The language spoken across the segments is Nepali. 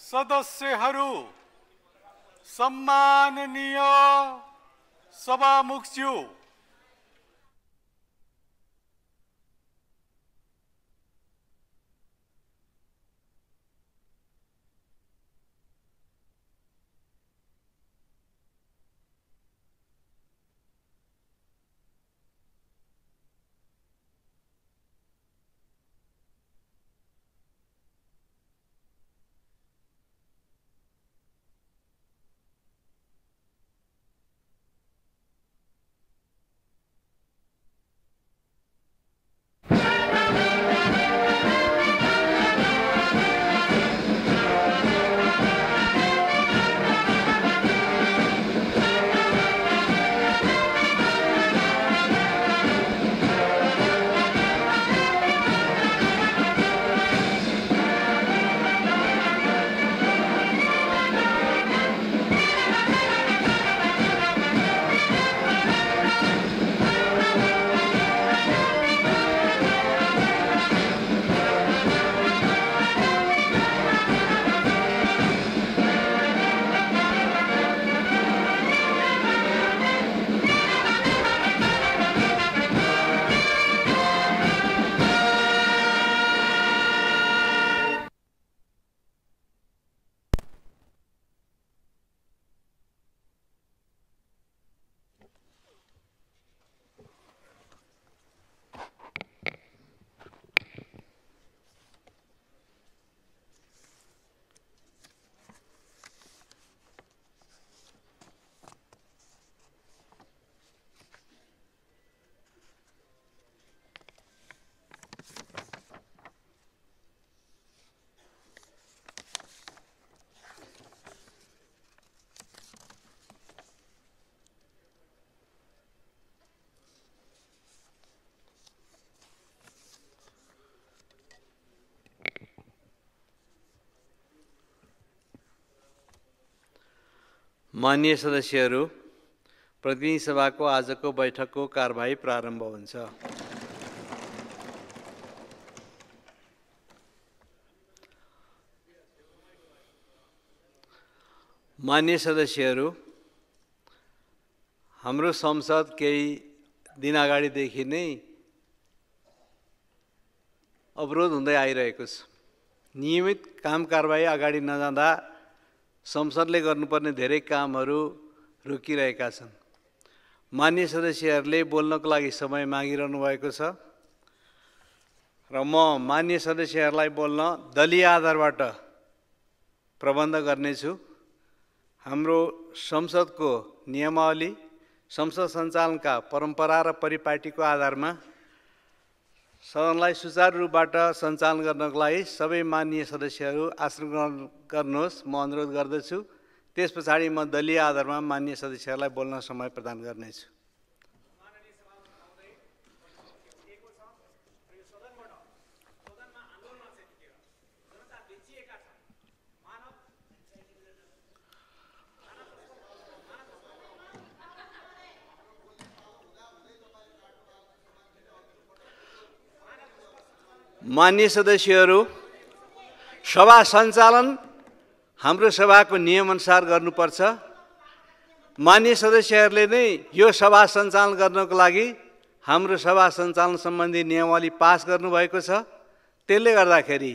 सदस्यहरू, सम्माननीय सभामुखज्यू, माननीय सदस्यहरू, प्रतिनिधि सभाको आजको बैठकको कारबाही प्रारम्भ हुन्छ। माननीय सदस्यहरू, हाम्रो संसद केही दिन अगाडिदेखि नै अवरोध हुँदै आइरहेको छ। नियमित काम कारबाही अगाडि नजाँदा संसदले गर्नुपर्ने धेरै कामहरू रोकिरहेका छन्। माननीय सदस्यहरूले बोल्नको लागि समय मागिरहनु भएको छ र म माननीय सदस्यहरूलाई बोल्न दलीय आधारबाट प्रबन्ध गर्नेछु। हाम्रो संसदको नियमावली, संसद सञ्चालनका परम्परा र परिपाटीको आधारमा सदनलाई सुचारू रूपबाट सञ्चालन गर्नको लागि सबै माननीय सदस्यहरू आसन ग्रहण गर्नुहोस्, म अनुरोध गर्दछु। त्यस पछाडि म दलीय आधारमा माननीय सदस्यहरूलाई बोल्न समय प्रदान गर्नेछु। माननीय सदस्यहरू, सभा सञ्चालन हाम्रो सभाको नियमअनुसार गर्नुपर्छ। माननीय सदस्यहरूले नै यो सभा सञ्चालन गर्नको लागि हाम्रो सभा सञ्चालन सम्बन्धी नियमावली पास गर्नुभएको छ। त्यसले गर्दाखेरि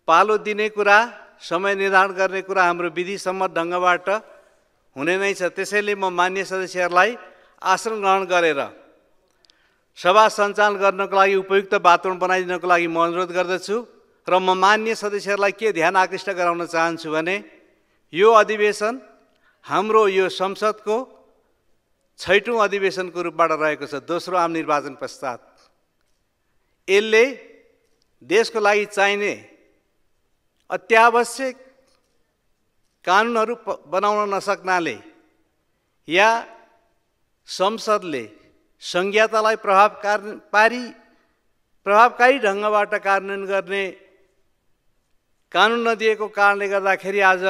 पालो दिने कुरा, समय निर्धारण गर्ने कुरा हाम्रो विधिसम्मत ढङ्गबाट हुने नै छ। त्यसैले म माननीय सदस्यहरूलाई आसन ग्रहण गरेर सभा सञ्चालन गर्नको लागि उपयुक्त वातावरण बनाइदिनको लागि म अनुरोध गर्दछु। र म माननीय सदस्यहरूलाई के ध्यान आकृष्ट गराउन चाहन्छु भने यो अधिवेशन हाम्रो यो संसदको 6औं अधिवेशनको रूपबाट रहेको छ, दोस्रो आम निर्वाचन पश्चात। यसले देशको लागि चाहिने अत्यावश्यक कानुनहरू बनाउन नसक्नाले या संसदले संघीयतालाई प्रभावकारी ढङ्गबाट कार्यान्वयन गर्ने कानुन नदिएको कारणले गर्दाखेरि आज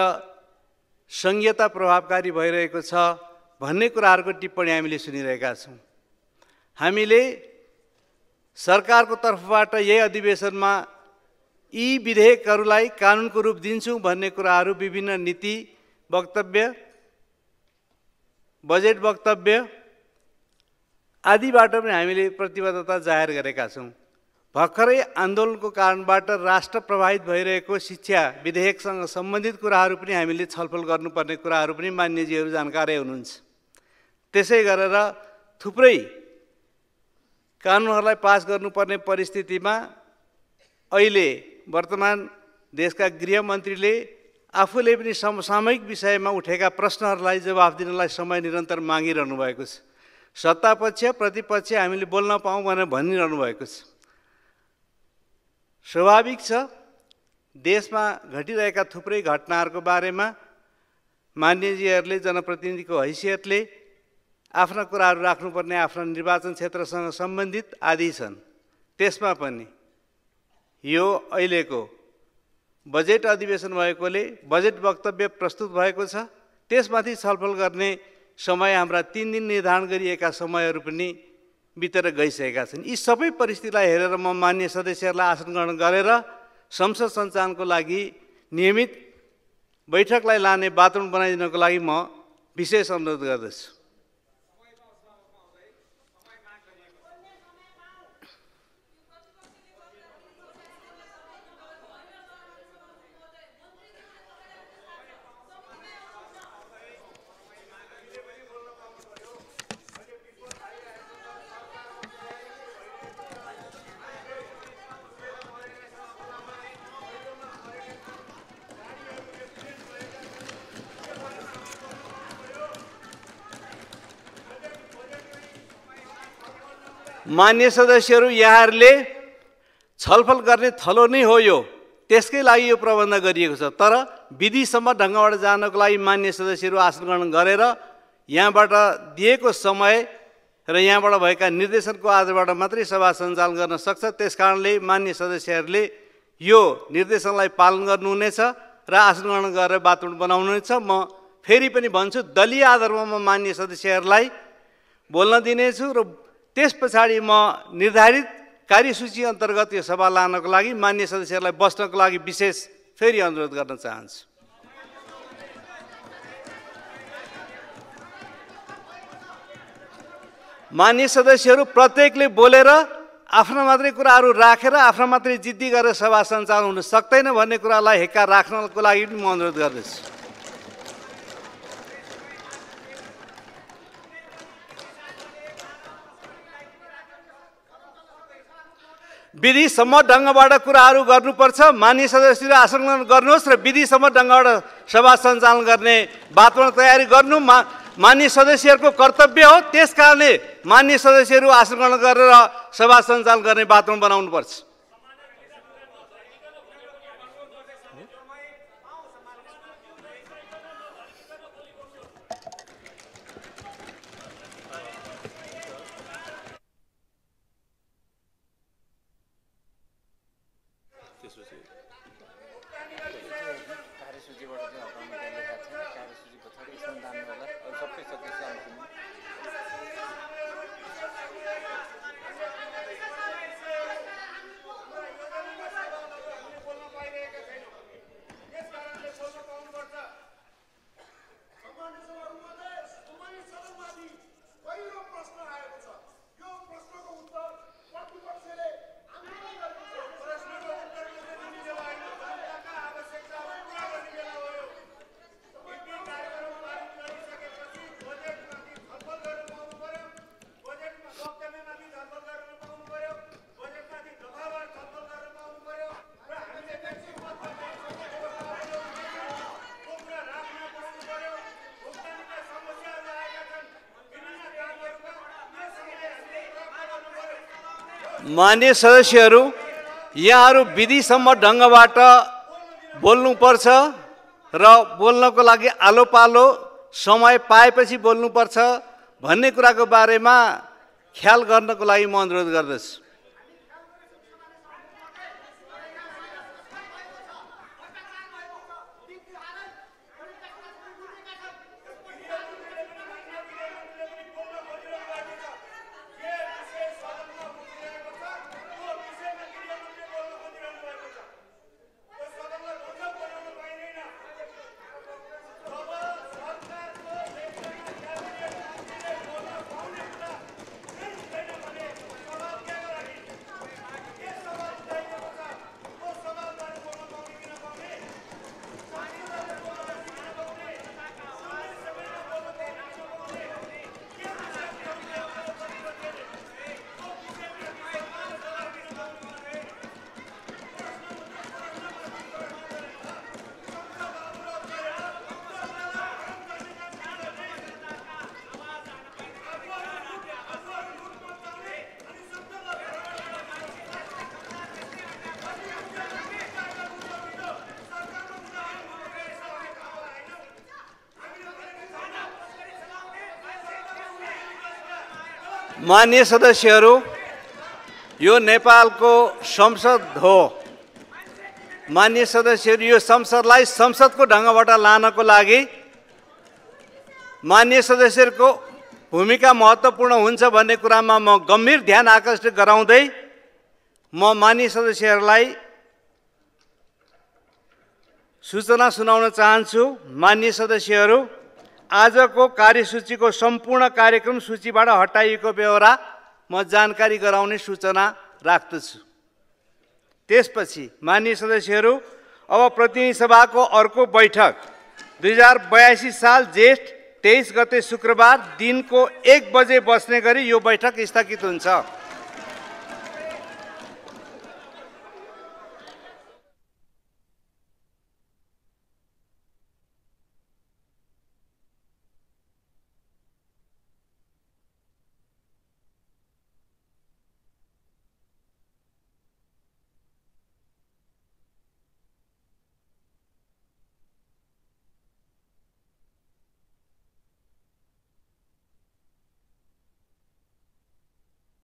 संघीयता प्रभावकारी भइरहेको छ भन्ने कुराहरूको टिप्पणी हामीले सुनिरहेका छौँ। हामीले सरकारको तर्फबाट यही अधिवेशनमा यी विधेयकहरूलाई कानुनको रूप दिन्छौँ भन्ने कुराहरू विभिन्न नीति वक्तव्य, बजेट वक्तव्य आदिबाट पनि हामीले प्रतिबद्धता जाहेर गरेका छौँ। भर्खरै आन्दोलनको कारणबाट राष्ट्र प्रभावित भइरहेको शिक्षा विधेयकसँग सम्बन्धित कुराहरू पनि हामीले छलफल गर्नुपर्ने कुराहरू पनि मान्यजीहरू जानकारै हुनुहुन्छ। त्यसै गरेर थुप्रै कानुनहरूलाई पास गर्नुपर्ने परिस्थितिमा अहिले वर्तमान देशका गृहमन्त्रीले आफूले पनि समसामयिक विषयमा उठेका प्रश्नहरूलाई जवाफ दिनलाई समय निरन्तर मागिरहनु भएको छ। सत्तापक्ष प्रतिपक्ष हामीले बोल्न पाऊँ भनेर भनिरहनु भएको छ। स्वाभाविक छ, देशमा घटिरहेका थुप्रै घटनाहरूको बारेमा मान्यजीहरूले जनप्रतिनिधिको हैसियतले आफ्ना कुराहरू राख्नुपर्ने आफ्ना निर्वाचन क्षेत्रसँग सम्बन्धित आदि छन्। त्यसमा पनि यो अहिलेको बजेट अधिवेशन भएकोले बजेट वक्तव्य प्रस्तुत भएको छ। त्यसमाथि छलफल गर्ने समय हाम्रा 3 दिन निर्धारण गरिएका समयहरू पनि बितेर गइसकेका छन्। यी सबै परिस्थितिलाई हेरेर म मान्य सदस्यहरूलाई आसन ग्रहण गरेर संसद सञ्चालनको लागि नियमित बैठकलाई लाने वातावरण बनाइदिनको लागि म विशेष अनुरोध गर्दछु। मान्य सदस्यहरू, यहाँहरूले छलफल गर्ने थलो नै हो यो, त्यसकै लागि यो प्रबन्ध गरिएको छ। तर विधिसम्म ढङ्गबाट जानको लागि मान्य सदस्यहरू आसन ग्रहण गरेर यहाँबाट दिएको समय र यहाँबाट भएका निर्देशनको आधारबाट मात्रै सभा सञ्चालन गर्न सक्छ। त्यसकारणले मान्य सदस्यहरूले यो निर्देशनलाई पालन गर्नुहुनेछ र आसन ग्रहण गरेर वातावरण बनाउनुहुनेछ। म फेरि पनि भन्छु, दलीय आधारमा म मान्य सदस्यहरूलाई बोल्न दिनेछु र त्यस पछाडि म निर्धारित कार्यसूची अन्तर्गत यो सभा लानको लागि मान्य सदस्यहरूलाई बस्नको लागि विशेष फेरि अनुरोध गर्न चाहन्छु। मान्य सदस्यहरू प्रत्येकले बोलेर आफ्ना मात्रै कुराहरू राखेर आफ्ना मात्रै जिद्दी गरेर सभा सञ्चालन हुन सक्दैन भन्ने कुरालाई हेक्का राख्नको लागि पनि म अनुरोध गर्दछु। विधिसम्म ढङ्गबाट कुराहरू गर्नुपर्छ। मान्य सदस्यहरू आसन ग्रहण गर्नुहोस् र विधिसम्म ढङ्गबाट सभा सञ्चालन गर्ने वातावरण तयारी गर्नु मान्य सदस्यहरूको कर्तव्य हो। त्यसकारणले मान्य सदस्यहरू आसन ग्रहण गरेर सभा सञ्चालन गर्ने वातावरण बनाउनुपर्छ। मान्य सदस्यहरू, यहाँहरू विधिसम्म ढङ्गबाट बोल्नुपर्छ र बोल्नको लागि आलो पालो समय पाएपछि बोल्नुपर्छ भन्ने कुराको बारेमा ख्याल गर्नको लागि म अनुरोध गर्दछु। माननीय सदस्यहरू, यो नेपालको संसद हो। माननीय सदस्यहरू, यो संसदलाई संसदको ढङ्गबाट लानको लागि माननीय सदस्यहरूको भूमिका महत्त्वपूर्ण हुन्छ भन्ने कुरामा म गम्भीर ध्यान आकर्षित गराउँदै म माननीय सदस्यहरूलाई सूचना सुनाउन चाहन्छु। माननीय सदस्यहरू, आजको कार्यसूचीको सम्पूर्ण कार्यक्रम सूचीबाट हटाइएको बेहोरा म जानकारी गराउने सूचना राख्दछु। त्यसपछि माननीय सदस्यहरू, अब प्रतिनिधि सभाको अर्को बैठक 2082 साल जेठ 23 गते शुक्रबार दिनको 1 बजे बस्ने गरी यो बैठक स्थगित हुन्छ।